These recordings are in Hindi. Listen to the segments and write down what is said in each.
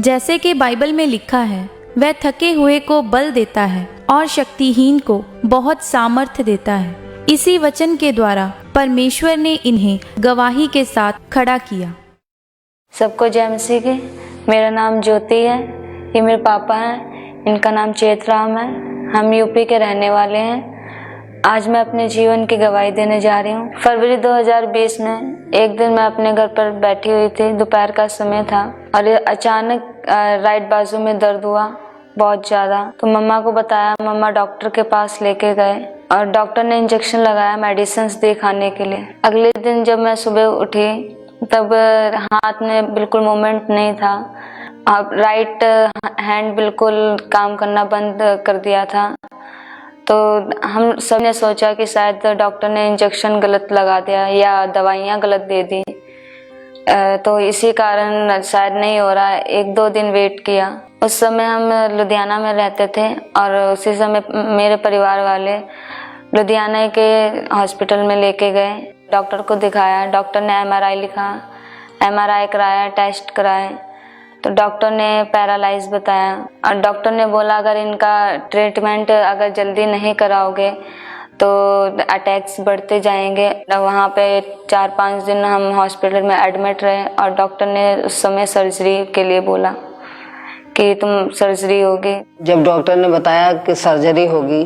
जैसे कि बाइबल में लिखा है, वह थके हुए को बल देता है और शक्तिहीन को बहुत सामर्थ्य देता है। इसी वचन के द्वारा परमेश्वर ने इन्हें गवाही के साथ खड़ा किया। सबको जय मसीह की। मेरा नाम ज्योति है, ये मेरे पापा हैं, इनका नाम चेतराम है। हम यूपी के रहने वाले हैं। आज मैं अपने जीवन की गवाही देने जा रही हूँ। फरवरी 2020 में एक दिन मैं अपने घर पर बैठी हुई थी, दोपहर का समय था और अचानक राइट बाजू में दर्द हुआ बहुत ज़्यादा। तो मम्मा को बताया, मम्मा डॉक्टर के पास लेके गए और डॉक्टर ने इंजेक्शन लगाया मेडिसिन दी खाने के लिए। अगले दिन जब मैं सुबह उठी तब हाथ में बिल्कुल मूवमेंट नहीं था, अब राइट हैंड बिल्कुल काम करना बंद कर दिया था। तो हम सब ने सोचा कि शायद डॉक्टर ने इंजेक्शन गलत लगा दिया या दवाइयाँ गलत दे दी, तो इसी कारण शायद नहीं हो रहा है। 1-2 दिन वेट किया। उस समय हम लुधियाना में रहते थे और उसी समय मेरे परिवार वाले लुधियाना के हॉस्पिटल में लेके गए, डॉक्टर को दिखाया। डॉक्टर ने एमआरआई लिखा, एमआरआई कराया, टेस्ट कराए, तो डॉक्टर ने पैरालाइज बताया और डॉक्टर ने बोला अगर इनका ट्रीटमेंट अगर जल्दी नहीं कराओगे तो अटैक्स बढ़ते जाएंगे। वहाँ पे 4-5 दिन हम हॉस्पिटल में एडमिट रहे और डॉक्टर ने उस समय सर्जरी के लिए बोला कि तुम सर्जरी होगी। जब डॉक्टर ने बताया कि सर्जरी होगी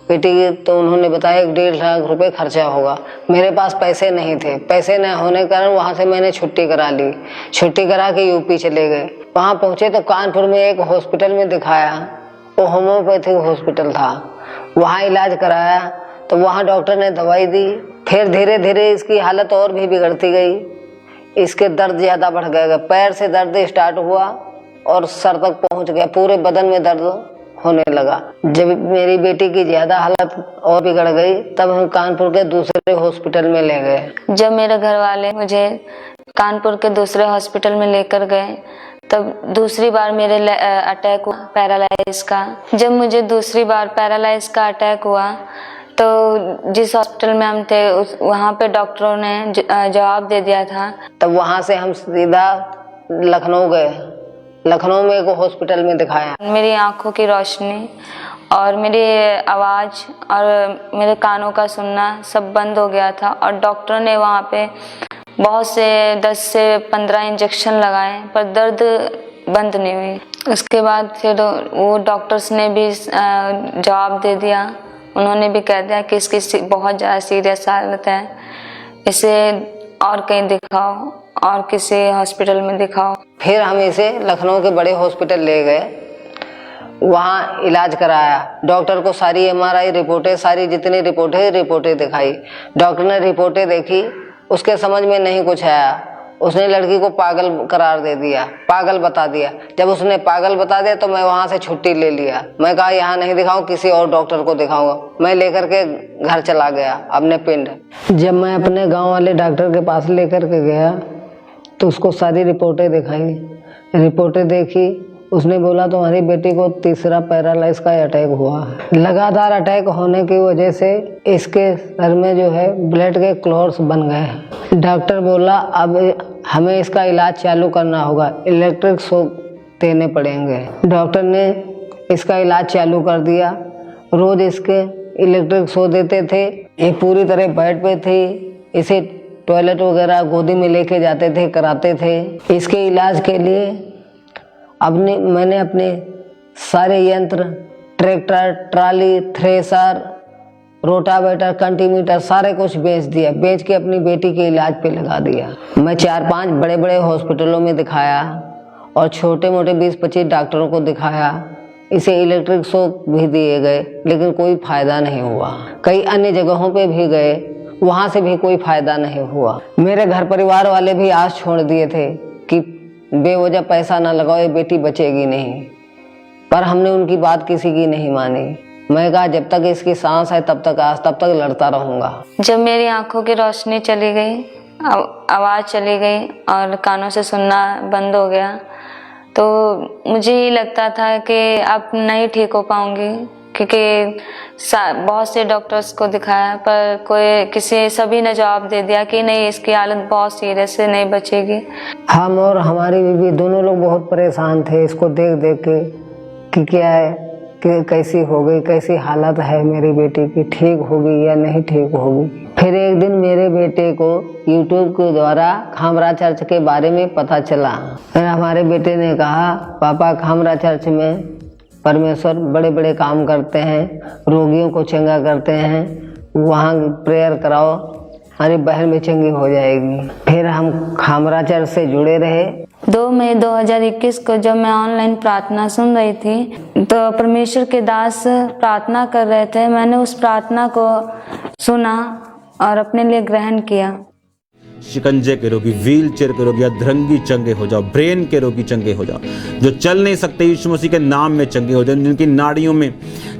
बेटी की, तो उन्होंने बताया 1.5 लाख रुपए खर्चा होगा। मेरे पास पैसे नहीं थे। पैसे न होने के कारण वहाँ से मैंने छुट्टी करा ली। छुट्टी करा के यूपी चले गए। वहाँ पहुँचे तो कानपुर में एक हॉस्पिटल में दिखाया, वो होम्योपैथिक हॉस्पिटल था। वहाँ इलाज कराया तो वहाँ डॉक्टर ने दवाई दी। फिर धीरे धीरे इसकी हालत और भी बिगड़ती गई। इसके दर्द ज़्यादा बढ़ गए, पैर से दर्द स्टार्ट हुआ और सर तक पहुँच गया, पूरे बदन में दर्द होने लगा। जब मेरी बेटी की ज्यादा हालत और बिगड़ गई तब हम कानपुर के दूसरे हॉस्पिटल में ले गए। जब मेरे घर वाले मुझे कानपुर के दूसरे हॉस्पिटल में लेकर गए तब दूसरी बार मेरे अटैक हुआ पैरालाइज का। जब मुझे दूसरी बार पैरालाइज का अटैक हुआ तो जिस हॉस्पिटल में हम थे वहाँ पे डॉक्टरों ने जवाब दे दिया था। तब वहाँ से हम सीधा लखनऊ गए। लखनऊ में एक हॉस्पिटल में दिखाया। मेरी आंखों की रोशनी और मेरी आवाज़ और मेरे कानों का सुनना सब बंद हो गया था और डॉक्टर ने वहाँ पे बहुत से 10 से 15 इंजेक्शन लगाए पर दर्द बंद नहीं हुई। उसके बाद फिर वो डॉक्टर्स ने भी जवाब दे दिया, उन्होंने भी कह दिया कि इसकी बहुत ज़्यादा सीरियस हालत है, इसे और कहीं दिखाओ और किसी हॉस्पिटल में दिखाओ। फिर हम इसे लखनऊ के बड़े हॉस्पिटल ले गए, वहाँ इलाज कराया। डॉक्टर को सारी एमआरआई रिपोर्टें, सारी जितनी रिपोर्टें दिखाई। डॉक्टर ने रिपोर्टें देखी, उसके समझ में नहीं कुछ आया। उसने लड़की को पागल करार दे दिया, पागल बता दिया। जब उसने पागल बता दिया तो मैं वहाँ से छुट्टी ले लिया। मैं कहा यहाँ नहीं दिखाऊं, किसी और डॉक्टर को दिखाऊंगा। मैं लेकर के घर चला गया अपने पिंड। जब मैं अपने गाँव वाले डॉक्टर के पास लेकर के गया तो उसको सारी रिपोर्टें दिखाई। रिपोर्टें देखी, उसने बोला तुम्हारी बेटी को तीसरा पैरालाइज का अटैक हुआ है। लगातार अटैक होने की वजह से इसके सर में जो है ब्लड के क्लॉट्स बन गए हैं। डॉक्टर बोला अब हमें इसका इलाज चालू करना होगा, इलेक्ट्रिक शॉक देने पड़ेंगे। डॉक्टर ने इसका इलाज चालू कर दिया। रोज इसके इलेक्ट्रिक शॉक देते थे। ये पूरी तरह बेड पे थी। इसे टॉयलेट वगैरह गोदी में लेके जाते थे, कराते थे। इसके इलाज के लिए मैंने अपने सारे यंत्र, ट्रैक्टर, ट्राली, थ्रेसर, रोटावेटर, कंटीमीटर सारे कुछ बेच दिया। बेच के अपनी बेटी के इलाज पे लगा दिया। मैं 4-5 बड़े बड़े हॉस्पिटलों में दिखाया और छोटे मोटे 20-25 डॉक्टरों को दिखाया। इसे इलेक्ट्रिक शॉक भी दिए गए लेकिन कोई फायदा नहीं हुआ। कई अन्य जगहों पे भी गए, वहाँ से भी कोई फायदा नहीं हुआ। मेरे घर परिवार वाले भी आस छोड़ दिए थे कि बेवजह पैसा ना लगाओ, ये बेटी बचेगी नहीं, पर हमने उनकी बात किसी की नहीं मानी। मैं कहा जब तक इसकी सांस है तब तक लड़ता रहूंगा। जब मेरी आंखों की रोशनी चली गई, आवाज़ चली गई और कानों से सुनना बंद हो गया तो मुझे ये लगता था कि अब नहीं ठीक हो पाऊंगी, क्योंकि बहुत से डॉक्टर्स को दिखाया पर सभी ने जवाब दे दिया कि नहीं, इसकी हालत बहुत सीरियस है, नहीं बचेगी। हम और हमारी बीवी दोनों लोग बहुत परेशान थे इसको देख देख के कि क्या है, कि कैसी हो गई, कैसी हालत है मेरी बेटी की, ठीक होगी या नहीं ठीक होगी। फिर एक दिन मेरे बेटे को YouTube के द्वारा खामरा चर्च के बारे में पता चला। फिर हमारे बेटे ने कहा, पापा खामरा चर्च में परमेश्वर बड़े बड़े काम करते हैं, रोगियों को चंगा करते हैं, वहाँ प्रेयर कराओ, हमारी बहन भी चंगी हो जाएगी। फिर हम खामरा चर्च से जुड़े रहे। 2 मई 2021 को जब मैं ऑनलाइन प्रार्थना सुन रही थी तो परमेश्वर के दास प्रार्थना कर रहे थे। मैंने उस प्रार्थना को सुना और अपने लिए ग्रहण किया। शिकंजे के रोगी, व्हील चेयर के रोगी, अधरंगी चंगे हो जाओ, ब्रेन के रोगी चंगे हो जाओ, जो चल नहीं सकते यीशु मसीह के नाम में चंगे हो जाओ, जिनकी नाड़ियों में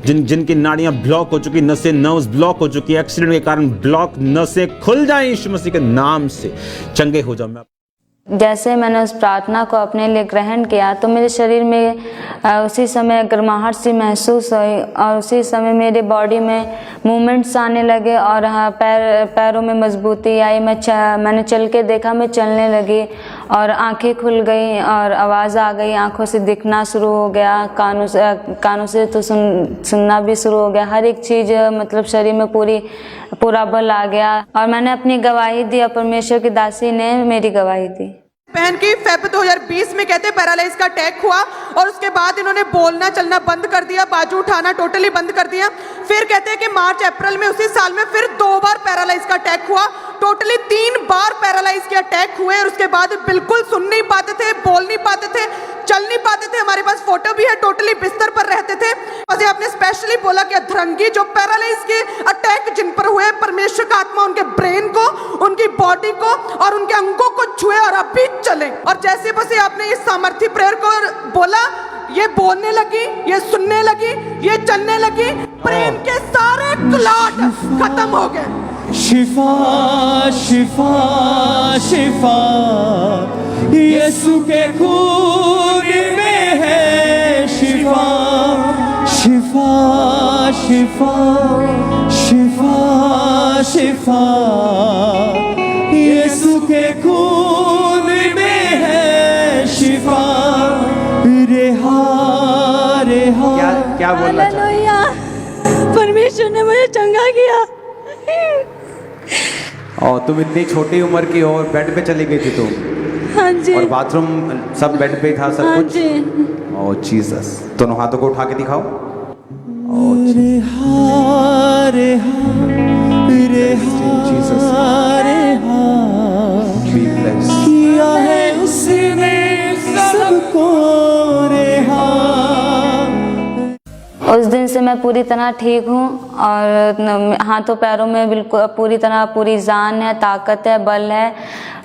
जिनकी नाड़ियां ब्लॉक हो चुकी, नसें नर्व्स ब्लॉक हो चुकी, एक्सीडेंट के कारण ब्लॉक नसें खुल जाएं यीशु मसीह के नाम से चंगे हो जाओ। जैसे मैंने उस प्रार्थना को अपने लिए ग्रहण किया तो मेरे शरीर में उसी समय गर्माहट सी महसूस हुई और उसी समय मेरे बॉडी में मूवमेंट्स आने लगे और पैरों में मजबूती आई। मैंने चल के देखा, मैं चलने लगी और आंखें खुल गई और आवाज़ आ गई, आंखों से दिखना शुरू हो गया, कानों से तो सुनना भी शुरू हो गया। हर एक चीज़ मतलब शरीर में पूरा बल आ गया और मैंने अपनी गवाही दी और परमेश्वर की दासी ने मेरी गवाही दी। बहन की फेब 2020 में कहते पैरालाइज का अटैक हुआ और उसके बाद इन्होंने बोलना चलना बंद कर दिया, बाजू उठाना टोटली बंद कर दिया। फिर कहते हैं कि मार्च अप्रैल में उसी साल में फिर 2 बार पैरालाइज का अटैक हुआ, टोटली 3 बार पैरालाइज के अटैक हुए और उसके बाद बिल्कुल सुन नहीं पाते थे, बोल नहीं पाते थे, चल नहीं पाते थे। हमारे पास फोटो भी है, टोटली बिस्तर पर रहते थे। और आपने स्पेशली बोला कि अधरंगी जो पैरालाइज के अटैक जिन पर हुए, परमेश्वर का आत्मा उनके ब्रेन को, उनकी बॉडी को और उनके अंगों को छुए और अभी चले। और जैसे बस आपने इस सामर्थ्य प्रेयर को बोला, ये बोलने लगी, ये सुनने लगी, ये चलने लगी, ब्रेन के सारे क्लॉट खत्म हो गए। शिफा शिफा शिफा यीशु के खून में है शिफा, शिफा शिफा शिफा शिफा यीशु के खून में है शिफा। रेहा रेहा क्या बोलना चाहते? परमेश्वर ने मुझे चंगा किया। और तुम इतनी छोटी उम्र की हो और बेड पे चली गई थी तुम? हाँ जी। और बाथरूम सब बेड पे ही था सब हाँ कुछ? जी। ओह जीसस, दोनों हाथों को उठा के दिखाओ। रेहा रेहा रेहा रेहा किया है उसने सबको रेहा। उस दिन से मैं पूरी तरह ठीक हूँ और हाथों पैरों में बिल्कुल पूरी जान है, ताकत है, बल है,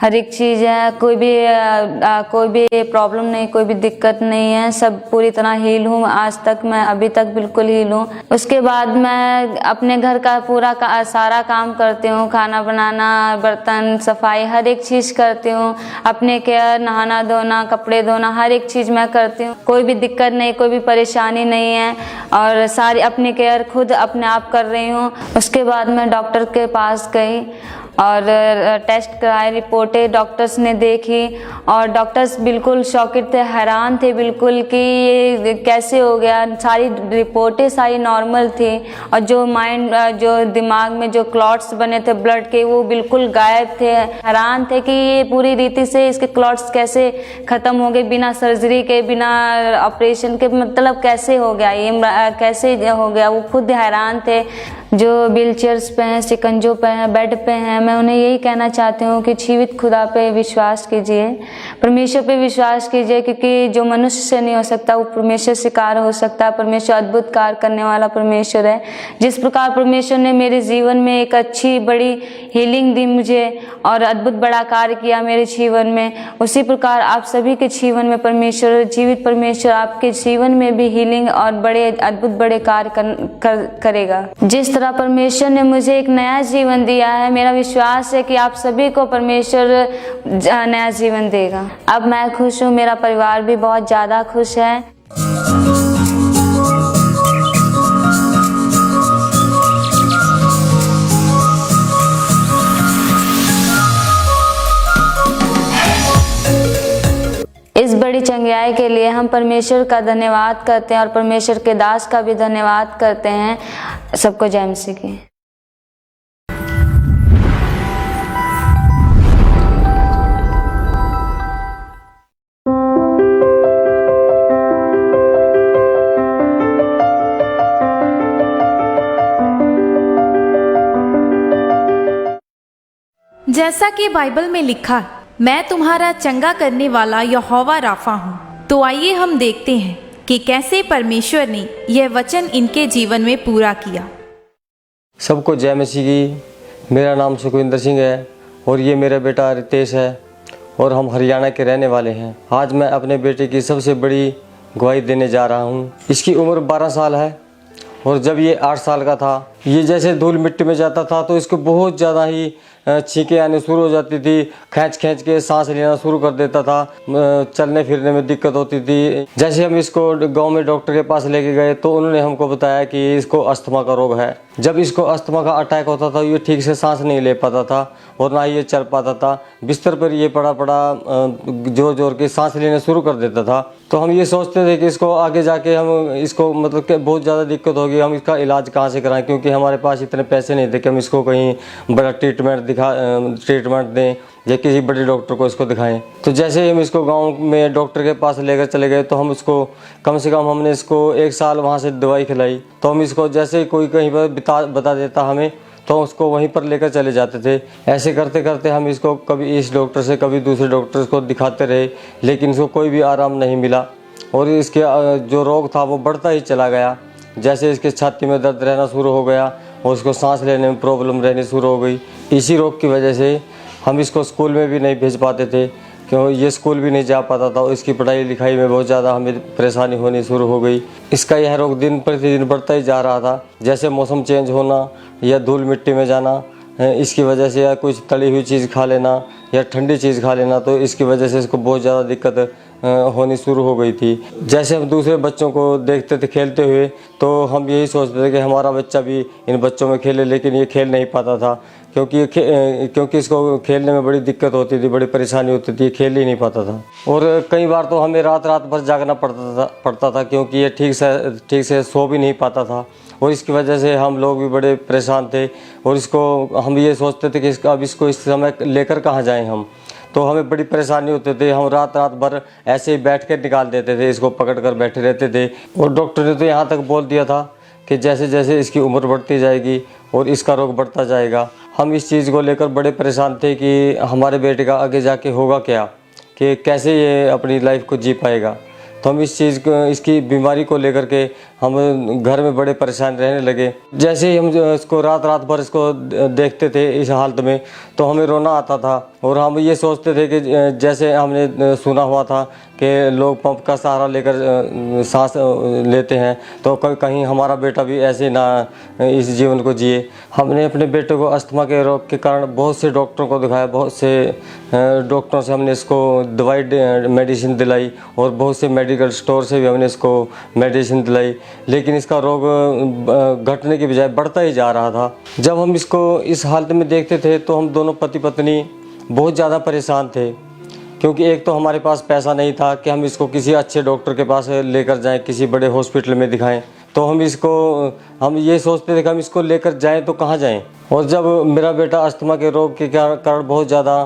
हर एक चीज़ है। कोई भी प्रॉब्लम नहीं, कोई भी दिक्कत नहीं है, सब पूरी तरह हील हूँ। आज तक मैं अभी तक बिल्कुल हील हूँ। उसके बाद मैं अपने घर का सारा काम करती हूँ, खाना बनाना, बर्तन सफाई, हर एक चीज़ करती हूँ। अपने केयर, नहाना धोना, कपड़े धोना, हर एक चीज़ मैं करती हूँ। कोई भी दिक्कत नहीं, कोई भी परेशानी नहीं है और सारी अपनी केयर खुद अपने आप कर रही हूँ। उसके बाद मैं डॉक्टर के पास गई और टेस्ट कराए, रिपोर्टें डॉक्टर्स ने देखी और डॉक्टर्स बिल्कुल शॉकेड थे, हैरान थे बिल्कुल कि ये कैसे हो गया। सारी रिपोर्टें सारी नॉर्मल थी और जो दिमाग में जो क्लॉट्स बने थे ब्लड के वो बिल्कुल गायब थे। हैरान थे कि ये पूरी रीति से इसके क्लॉट्स कैसे ख़त्म हो गए, बिना सर्जरी के, बिना ऑपरेशन के, मतलब कैसे हो गया ये, कैसे हो गया। वो खुद हैरान थे। जो व्हील चेयर्स पे हैं, शिकंजों पे हैं, बेड पे हैं, मैं उन्हें यही कहना चाहती हूँ कि जीवित खुदा पे विश्वास कीजिए, परमेश्वर पे विश्वास कीजिए, क्योंकि जो मनुष्य से नहीं हो सकता वो परमेश्वर से कार्य हो सकता है। परमेश्वर अद्भुत कार्य करने वाला परमेश्वर है। जिस प्रकार परमेश्वर ने मेरे जीवन में एक अच्छी बड़ी हीलिंग दी मुझे और अद्भुत बड़ा कार्य किया मेरे जीवन में, उसी प्रकार आप सभी के जीवन में परमेश्वर, जीवित परमेश्वर आपके जीवन में भी हीलिंग और बड़े अद्भुत बड़े कार्य करेगा। जिस तरह परमेश्वर ने मुझे एक नया जीवन दिया है, मेरा विश्वास है कि आप सभी को परमेश्वर नया जीवन देगा। अब मैं खुश हूँ, मेरा परिवार भी बहुत ज़्यादा खुश है। बड़ी चंगाई के लिए हम परमेश्वर का धन्यवाद करते हैं और परमेश्वर के दास का भी धन्यवाद करते हैं। सबको जय मसीह की। जैसा कि बाइबल में लिखा है, मैं तुम्हारा चंगा करने वाला यहोवा राफा हूँ। तो आइए हम देखते हैं कि कैसे परमेश्वर ने यह वचन इनके जीवन में पूरा किया। सबको जय मसीह की। मेरा नाम सुखविंदर सिंह है और ये मेरा बेटा रितेश है और हम हरियाणा के रहने वाले हैं। आज मैं अपने बेटे की सबसे बड़ी गवाही देने जा रहा हूँ। इसकी उम्र 12 साल है और जब ये 8 साल का था, ये जैसे धूल मिट्टी में जाता था तो इसको बहुत ज़्यादा ही छींकें आने शुरू हो जाती थी। खींच के सांस लेना शुरू कर देता था। चलने फिरने में दिक्कत होती थी। जैसे हम इसको गांव में डॉक्टर के पास लेके गए तो उन्होंने हमको बताया कि इसको अस्थमा का रोग है। जब इसको अस्थमा का अटैक होता था, ये ठीक से सांस नहीं ले पाता था और ना ये चल पाता था। बिस्तर पर ये पड़ा जोर जोर के सांस लेने शुरू कर देता था। तो हम ये सोचते थे कि इसको आगे जाके हम इसको मतलब कि बहुत ज़्यादा दिक्कत होगी, हम इसका इलाज कहाँ से कराएं, क्योंकि हमारे पास इतने पैसे नहीं थे कि हम इसको कहीं बड़ा ट्रीटमेंट दें या किसी बड़े डॉक्टर को इसको दिखाएं। तो जैसे ही हम इसको गांव में डॉक्टर के पास लेकर चले गए तो हम इसको कम से कम हमने इसको 1 साल वहां से दवाई खिलाई। तो हम इसको जैसे ही कोई कहीं पर बता देता हमें तो उसको वहीं पर लेकर चले जाते थे। ऐसे करते करते हम इसको कभी इस डॉक्टर से कभी दूसरे डॉक्टर को दिखाते रहे, लेकिन इसको कोई भी आराम नहीं मिला और इसके जो रोग था वो बढ़ता ही चला गया। जैसे इसके छाती में दर्द रहना शुरू हो गया और उसको सांस लेने में प्रॉब्लम रहनी शुरू हो गई। इसी रोग की वजह से हम इसको स्कूल में भी नहीं भेज पाते थे, क्योंकि ये स्कूल भी नहीं जा पाता था और इसकी पढ़ाई लिखाई में बहुत ज़्यादा हमें परेशानी होनी शुरू हो गई। इसका यह रोग दिन प्रतिदिन बढ़ता ही जा रहा था। जैसे मौसम चेंज होना या धूल मिट्टी में जाना, इसकी वजह से या कुछ तली हुई चीज़ खा लेना या ठंडी चीज़ खा लेना, तो इसकी वजह से इसको बहुत ज़्यादा दिक्कत होनी शुरू हो गई थी। जैसे हम दूसरे बच्चों को देखते थे खेलते हुए तो हम यही सोचते थे कि हमारा बच्चा भी इन बच्चों में खेले, लेकिन ये खेल नहीं पाता था क्योंकि इसको खेलने में बड़ी दिक्कत होती थी, बड़ी परेशानी होती थी, खेल ही नहीं पाता था। और कई बार तो हमें रात भर जागना पड़ता था क्योंकि ये ठीक से सो भी नहीं पाता था और इसकी वजह से हम लोग भी बड़े परेशान थे। और इसको हम ये सोचते थे कि अब इसको इस समय लेकर कहाँ जाएं हम, तो हमें बड़ी परेशानी होती थी। हम रात भर ऐसे ही बैठ कर निकाल देते थे, इसको पकड़ कर बैठे रहते थे। और डॉक्टर ने तो यहाँ तक बोल दिया था कि जैसे जैसे इसकी उम्र बढ़ती जाएगी और इसका रोग बढ़ता जाएगा। हम इस चीज़ को लेकर बड़े परेशान थे कि हमारे बेटे का आगे जाके होगा क्या, कि कैसे ये अपनी लाइफ को जी पाएगा। तो हम इस चीज़ को, इसकी बीमारी को लेकर के हम घर में बड़े परेशान रहने लगे। जैसे ही हम इसको रात भर इसको देखते थे इस हालत में तो हमें रोना आता था और हम ये सोचते थे कि जैसे हमने सुना हुआ था कि लोग पंप का सहारा लेकर सांस लेते हैं, तो कहीं हमारा बेटा भी ऐसे ना इस जीवन को जिए। हमने अपने बेटे को अस्थमा के रोग के कारण बहुत से डॉक्टरों को दिखाया, बहुत से डॉक्टरों से हमने इसको दवाई मेडिसिन दिलाई और बहुत से मेडिकल स्टोर से भी हमने इसको मेडिसिन दिलाई, लेकिन इसका रोग घटने की बजाय बढ़ता ही जा रहा था। जब हम इसको इस हालत में देखते थे तो हम दोनों पति पत्नी बहुत ज़्यादा परेशान थे, क्योंकि एक तो हमारे पास पैसा नहीं था कि हम इसको किसी अच्छे डॉक्टर के पास लेकर जाएं, किसी बड़े हॉस्पिटल में दिखाएं। तो हम ये सोचते थे कि हम इसको लेकर जाएं तो कहाँ जाएं। और जब मेरा बेटा अस्थमा के रोग के कारण बहुत ज़्यादा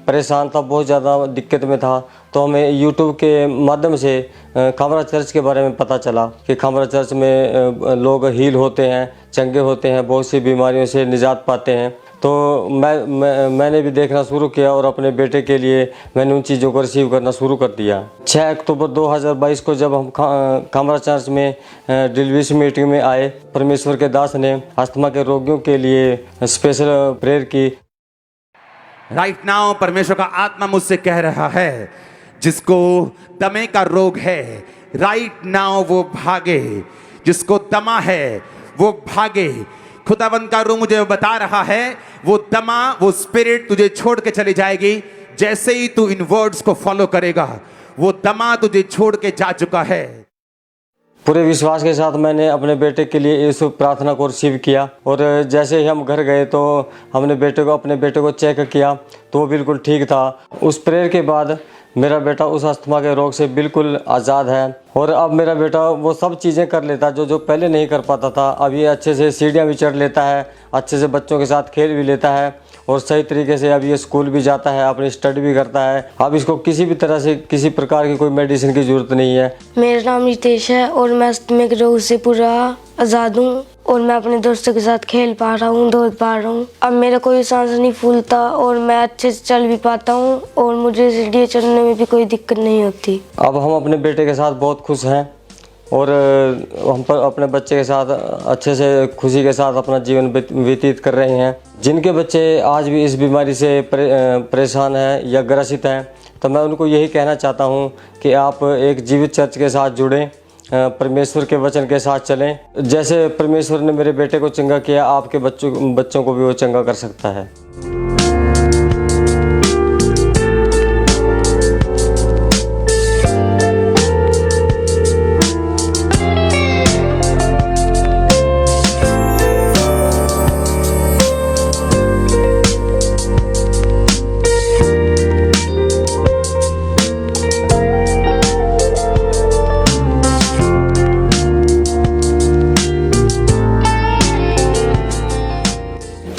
परेशान था, बहुत ज़्यादा दिक्कत में था, तो हमें यूट्यूब के माध्यम से खामरा चर्च के बारे में पता चला कि खामरा चर्च में लोग हील होते हैं, चंगे होते हैं, बहुत सी बीमारियों से निजात पाते हैं। तो मैंने भी देखना शुरू किया और अपने बेटे के लिए मैंने उन चीज़ों को रिसीव करना शुरू कर दिया। 6 अक्टूबर 2022 को जब हम खामरा चर्च में डिलीवरी मीटिंग में आए, परमेश्वर के दास ने अस्थमा के रोगियों के लिए स्पेशल प्रेयर की। राइट नाउ परमेश्वर का आत्मा मुझसे कह रहा है, जिसको दमे का रोग है राइट नाउ वो भागे, जिसको दमा है वो भागे। खुदावंद का रूह मुझे बता रहा है वो दमा, वो स्पिरिट तुझे छोड़ के चली जाएगी। जैसे ही तू इन वर्ड्स को फॉलो करेगा वो दमा तुझे छोड़ के जा चुका है। पूरे विश्वास के साथ मैंने अपने बेटे के लिए इस प्रार्थना को रिसीव किया और जैसे ही हम घर गए तो हमने अपने बेटे को चेक किया तो वो बिल्कुल ठीक था। उस प्रेयर के बाद मेरा बेटा उस अस्थमा के रोग से बिल्कुल आज़ाद है और अब मेरा बेटा वो सब चीज़ें कर लेता है जो पहले नहीं कर पाता था। अब ये अच्छे से सीढ़ियाँ भी चढ़ लेता है, अच्छे से बच्चों के साथ खेल भी लेता है और सही तरीके से अब ये स्कूल भी जाता है, अपनी स्टडी भी करता है। अब इसको किसी भी तरह से किसी प्रकार की कोई मेडिसिन की ज़रूरत नहीं है। मेरा नाम रितेश है और मैं अस्थमा के रोग से पूरा आज़ाद हूँ और मैं अपने दोस्तों के साथ खेल पा रहा हूँ, दौड़ पा रहा हूँ। अब मेरा कोई सांस नहीं फूलता और मैं अच्छे से चल भी पाता हूँ और मुझे सीढ़ियाँ चढ़ने में भी कोई दिक्कत नहीं होती। अब हम अपने बेटे के साथ बहुत खुश हैं और हम पर अपने बच्चे के साथ अच्छे से खुशी के साथ अपना जीवन व्यतीत कर रहे हैं। जिनके बच्चे आज भी इस बीमारी से परेशान हैं या ग्रसित हैं, तो मैं उनको यही कहना चाहता हूँ कि आप एक जीवित चर्च के साथ जुड़ें, परमेश्वर के वचन के साथ चलें। जैसे परमेश्वर ने मेरे बेटे को चंगा किया, आपके बच्चों को भी वो चंगा कर सकता है।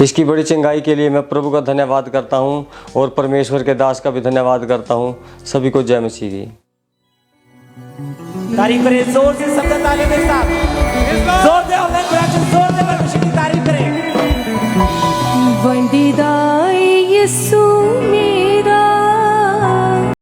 इसकी बड़ी चंगाई के लिए मैं प्रभु का धन्यवाद करता हूं और परमेश्वर के दास का भी धन्यवाद करता हूं। सभी को जय मसीह की। तारीफ करें जोर से, शब्द तालियों के साथ जोर दे, ऑनलाइन प्रोडक्शन जोर दे परमेश्वर की तारीफ करें। वंदिदा यीशु में